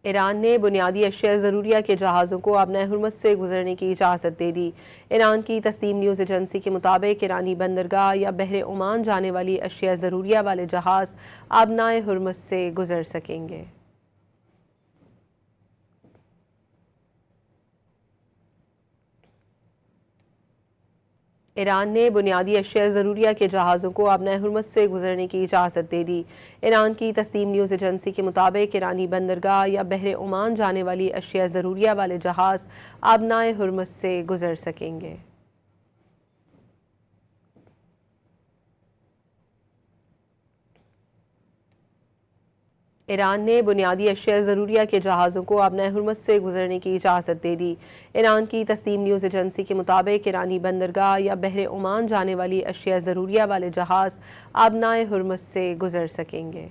ایران نے بنیادی اشیاء ضروریہ کے جہازوں کو آبنۂ ہرمز سے گزرنے کی اجازت دے دی۔ ایران کی تسنیم نیوز ایجنسی کے مطابق ایرانی بندرگاہ یا بحر عمان جانے والی اشیاء ضروریہ والے جہاز آبنائے ہرمز سے گزر سکیں گے۔ ایران نے بنیادی اشیاء ضروریہ کے جہازوں کو آبنۂ ہرمز سے گزرنے کی اجازت دے دی۔ ایران کی تسنیم نیوز ایجنسی کے مطابق ایرانی بندرگاہ یا بحر عمان جانے والی اشیاء ضروریہ والے جہاز آبنائے ہرمز سے گزر سکیں گے۔ ایران نے بنیادی اشیاء ضروریہ کے جہازوں کو آبنۂ ہرمز سے گزرنے کی اجازت دے دی۔ ایران کی تسنیم نیوز ایجنسی کے مطابق ایرانی بندرگاہ یا بحر عمان جانے والی اشیاء ضروریہ والے جہاز آبنائے ہرمز سے گزر سکیں گے۔